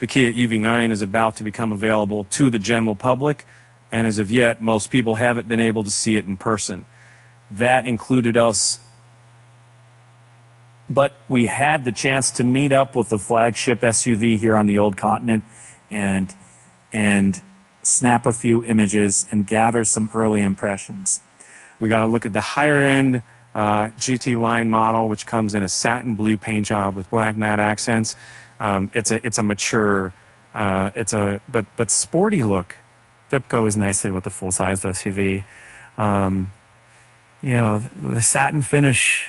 The Kia EV9 is about to become available to the general public, and as of yet, most people haven't been able to see it in person. That included us. But we had the chance to meet up with the flagship SUV here on the Old Continent and snap a few images and gather some early impressions. We got to look at the higher end GT line model, which comes in a satin blue paint job with black matte accents. It's a mature, but sporty look that goes nicely with the full-size SUV. You know, the satin finish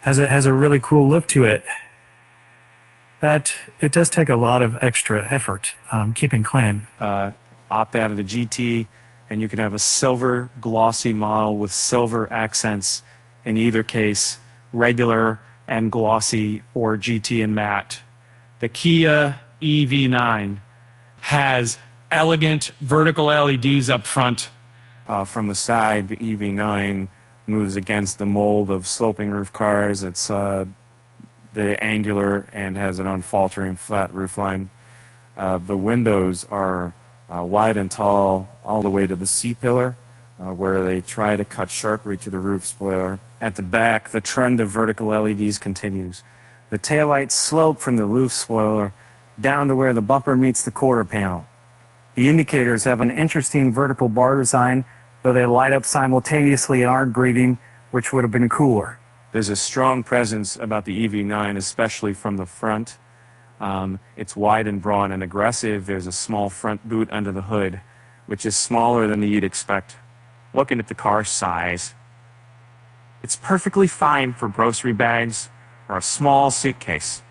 has a really cool look to it. That it does take a lot of extra effort keeping clean. Opt out of the GT, and you can have a silver glossy model with silver accents. In either case, regular and glossy or GT and matte. The Kia EV9 has elegant vertical LEDs up front. From the side, the EV9 moves against the mold of sloping roof cars. It's the angular and has an unfaltering flat roofline. The windows are wide and tall all the way to the C-pillar, where they try to cut sharply to the roof spoiler. At the back, the trend of vertical LEDs continues. The taillights slope from the roof spoiler down to where the bumper meets the quarter panel. The indicators have an interesting vertical bar design, though they light up simultaneously and aren't breathing, which would have been cooler. There's a strong presence about the EV9, especially from the front. It's wide and broad and aggressive. There's a small front boot under the hood, which is smaller than you'd expect. Looking at the car size, it's perfectly fine for grocery bags or a small suitcase.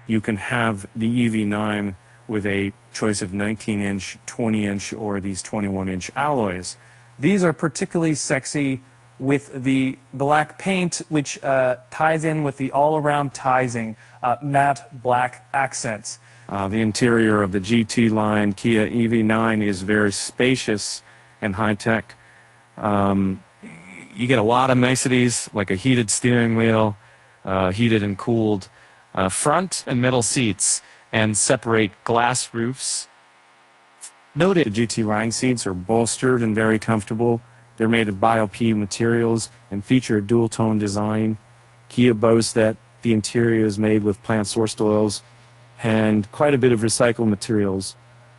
You can have the EV9 with a choice of 19-inch, 20-inch, or these 21-inch alloys. These are particularly sexy with the black paint, which ties in with the all-around Tizing matte black accents. The interior of the GT line Kia EV9 is very spacious and high-tech. You get a lot of niceties, like a heated steering wheel, heated and cooled front and middle seats, and separate glass roofs. Note the GT line seats are bolstered and very comfortable. They're made of Bio-P materials and feature a dual-tone design. Kia boasts that the interior is made with plant-sourced oils and quite a bit of recycled materials.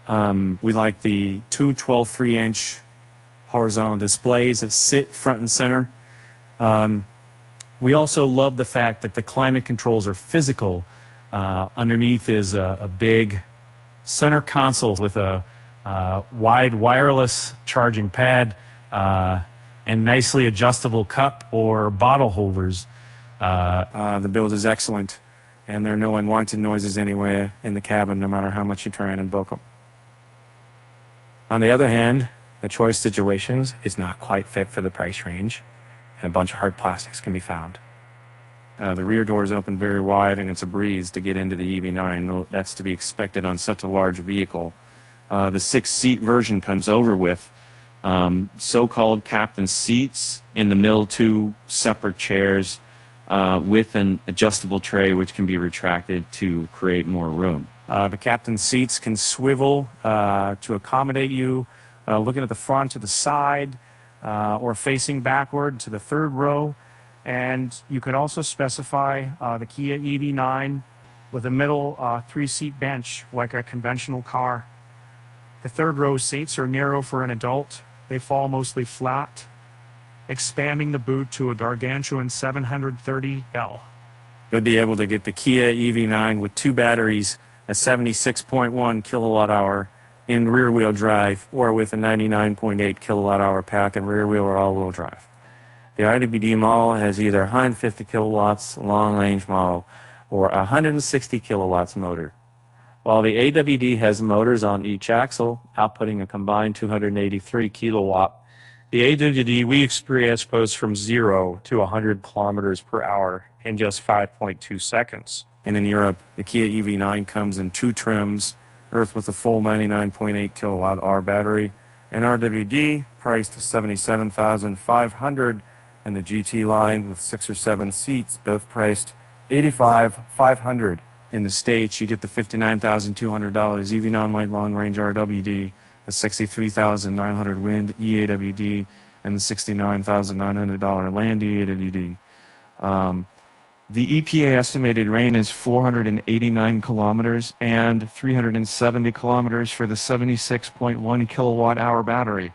We like the two 12.3-inch horizontal displays that sit front and center. We also love the fact that the climate controls are physical. Underneath is a big center console with a wide wireless charging pad and nicely adjustable cup or bottle holders. The build is excellent, and there are no unwanted noises anywhere in the cabin, no matter how much you try and invoke them. On the other hand, the choice situations is not quite fit for the price range, and a bunch of hard plastics can be found. The rear doors open very wide, and it's a breeze to get into the EV9. That's to be expected on such a large vehicle. The 6-seat version comes over with so-called captain seats, in the middle 2 separate chairs with an adjustable tray which can be retracted to create more room. The captain seats can swivel to accommodate you looking at the front to the side or facing backward to the third row. And you could also specify the Kia EV9 with a middle 3-seat bench like a conventional car. The third row seats are narrow for an adult. They fall mostly flat, expanding the boot to a gargantuan 730L. You'll be able to get the Kia EV9 with 2 batteries, a 76.1 kilowatt-hour in rear-wheel drive, or with a 99.8 kilowatt-hour pack in rear-wheel or all-wheel drive. The RWD model has either 150 kilowatts long-range model or a 160 kilowatts motor, while the AWD has motors on each axle, outputting a combined 283 kilowatt. The AWD we experience goes from 0 to 100 kilometers per hour in just 5.2 seconds. And in Europe, the Kia EV9 comes in 2 trims, Earth with a full 99.8 kilowatt-hour battery, and RWD priced $77,500, and the GT line with 6 or 7 seats, both priced $85,500. In the States, you get the $59,200 EV9 light long range RWD, the $63,900 wind EAWD, and the $69,900 land EAWD. The EPA estimated range is 489 kilometers and 370 kilometers for the 76.1 kilowatt hour battery.